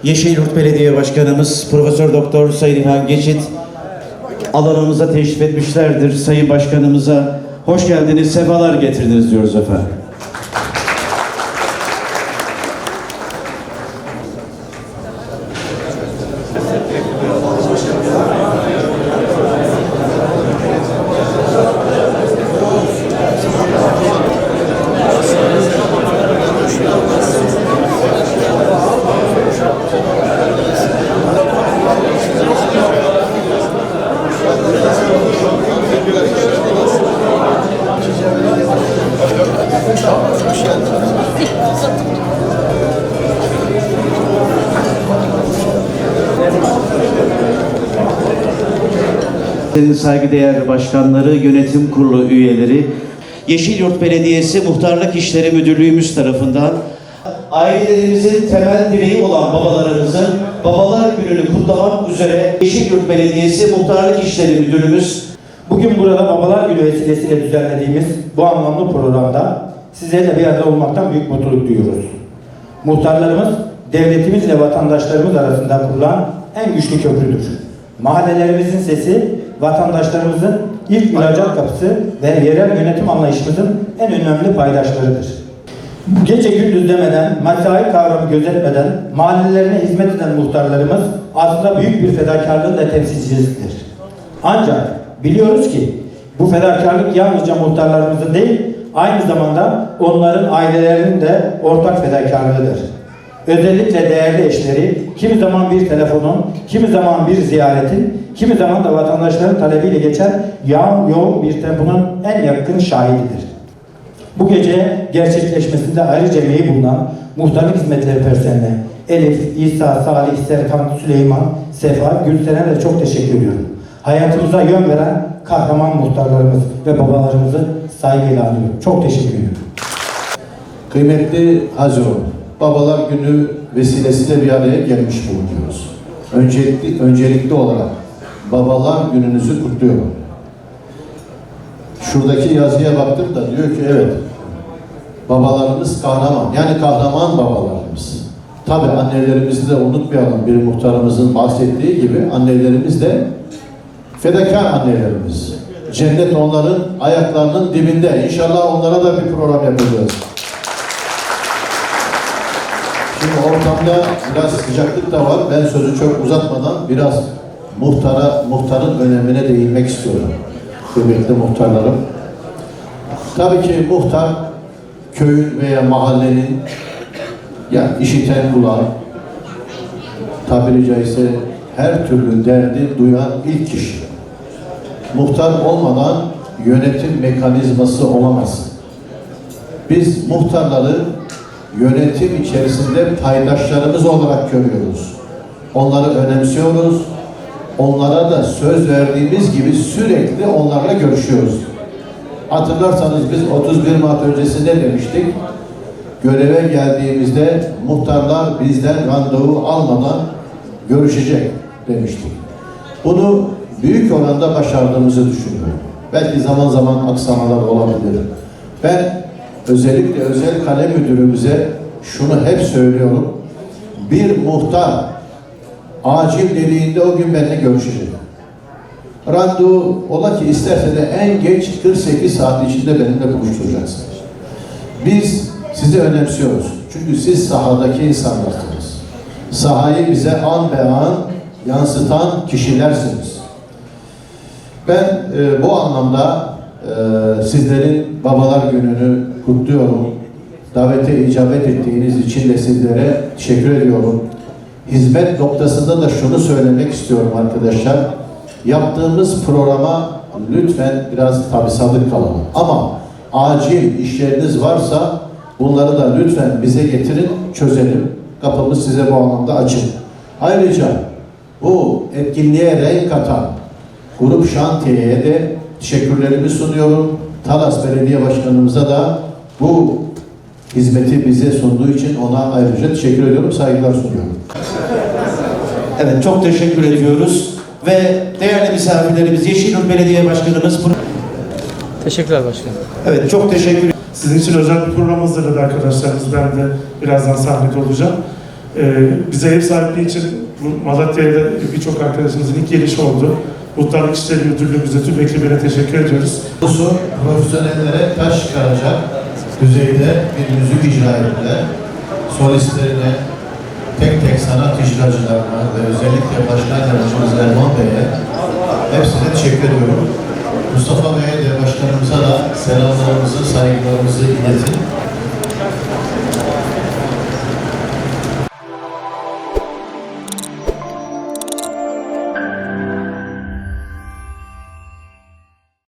Yeşilyurt Belediye Başkanımız Profesör Doktor Sayın İlhan Geçit alanımıza teşrif etmişlerdir. Sayın Başkanımıza hoş geldiniz, sefalar getirdiniz diyoruz efendim. Saygıdeğer başkanları, yönetim kurulu üyeleri, Yeşilyurt Belediyesi Muhtarlık İşleri Müdürlüğümüz tarafından ailelerimizin temel direği olan babalarımızın Babalar Günü'nü kutlamak üzere Yeşilyurt Belediyesi Muhtarlık İşleri Müdürümüz bugün burada Babalar Günü vesilesiyle düzenlediğimiz bu anlamlı programda sizlerle bir arada olmaktan büyük mutluluk duyuyoruz. Muhtarlarımız devletimizle vatandaşlarımız arasında kurulan en güçlü köprüdür. Mahallelerimizin sesi, vatandaşlarımızın ilk müracaat kapısı ve yerel yönetim anlayışımızın en önemli paydaşlarıdır. Gece gündüz demeden, mesai kavramı gözetmeden mahallelerine hizmet eden muhtarlarımız aslında büyük bir fedakarlığın da temsilcisidir. Ancak biliyoruz ki bu fedakarlık yalnızca muhtarlarımızın değil, aynı zamanda onların ailelerinin de ortak fedakarlığıdır. Özellikle değerli eşleri kimi zaman bir telefonun, kimi zaman bir ziyaretin, kimi zaman da vatandaşların talebiyle geçen yoğun bir temponun en yakın şahididir. Bu gece gerçekleşmesinde ayrıca emeği bulunan muhtarlık hizmetleri personeline Elif, İsa, Salih, Serkan, Süleyman, Sefa, Gülsen'e de çok teşekkür ediyorum. Hayatımıza yön veren kahraman muhtarlarımız ve babalarımızı saygıyla anıyorum. Çok teşekkür ediyorum. Kıymetli Hazirun, Babalar Günü vesilesiyle bir araya gelmiş bulunuyoruz. Öncelikli olarak Babalar Gününüzü kutluyorum. Şuradaki yazıya baktım da diyor ki evet, babalarımız kahraman, yani kahraman babalarımız. Tabi annelerimizi de unutmayalım, bir muhtarımızın bahsettiği gibi annelerimiz de fedakar annelerimiz. Cennet onların ayaklarının dibinde. İnşallah onlara da bir program yapacağız. Şimdi ortamda biraz sıcaklık da var. Ben sözü çok uzatmadan biraz muhtarın önemine değinmek istiyorum. Kıymetli muhtarlarım. Tabii ki muhtar köyün veya mahallenin yani işiten kulağı, tabiri caizse her türlü derdi duyan ilk kişi. Muhtar olmadan yönetim mekanizması olamaz. Biz muhtarları yönetim içerisinde paydaşlarımız olarak görüyoruz. Onları önemsiyoruz. Onlara da söz verdiğimiz gibi sürekli onlarla görüşüyoruz. Hatırlarsanız biz 31 Mart öncesi ne demiştik? Göreve geldiğimizde muhtarlar bizden randevu almadan görüşecek demiştik. Bunu büyük oranda başardığımızı düşünüyorum. Belki zaman zaman aksamalar olabilir. Ben özellikle özel kalem müdürümüze şunu hep söylüyorum. Bir muhtar acil dediğinde o gün benimle görüşecek. Randevu ola ki isterse de en geç 48 saat içinde benimle buluşturacaksınız. Biz sizi önemsiyoruz. Çünkü siz sahadaki insanlarsınız. Sahayı bize an be an yansıtan kişilersiniz. Ben bu anlamda sizlerin Babalar Günü'nü kutluyorum. Davete icabet ettiğiniz için de sizlere teşekkür ediyorum. Hizmet noktasında da şunu söylemek istiyorum arkadaşlar. Yaptığımız programa lütfen biraz tabi sadık kalalım. Ama acil işleriniz varsa bunları da lütfen bize getirin, çözelim. Kapımız size bu anlamda açık. Ayrıca bu etkinliğe renk katan Grup Şantiye'ye de teşekkürlerimi sunuyorum. Talas Belediye Başkanımıza da bu hizmeti bize sunduğu için ona ayrıca teşekkür ediyorum, saygılar sunuyorum. Evet, çok teşekkür ediyoruz ve değerli misafirlerimiz Yeşilyurt Belediye Başkanımız Teşekkürler başkanım. Evet, çok teşekkür ederim. Sizin için özel bir program hazırladı arkadaşlarımız. Ben de birazdan sahnede olacağım. Bize ev sahipliği için bu Malatya'ya birçok arkadaşımızın ilk gelişi oldu. Muhtarlık İşleri Müdürlüğümüze, tüm ekibine teşekkür ediyoruz. Konusu profesyonellere taş çıkaracak düzeyde bir müzik icra ettiler. Solistlerine, tek tek sanat icracılarına ve özellikle Başkan Yardımcımız Erman Bey'e hepsine teşekkür ediyorum. Mustafa Bey'e de başkanımıza da selamlarımızı, saygılarımızı iletin.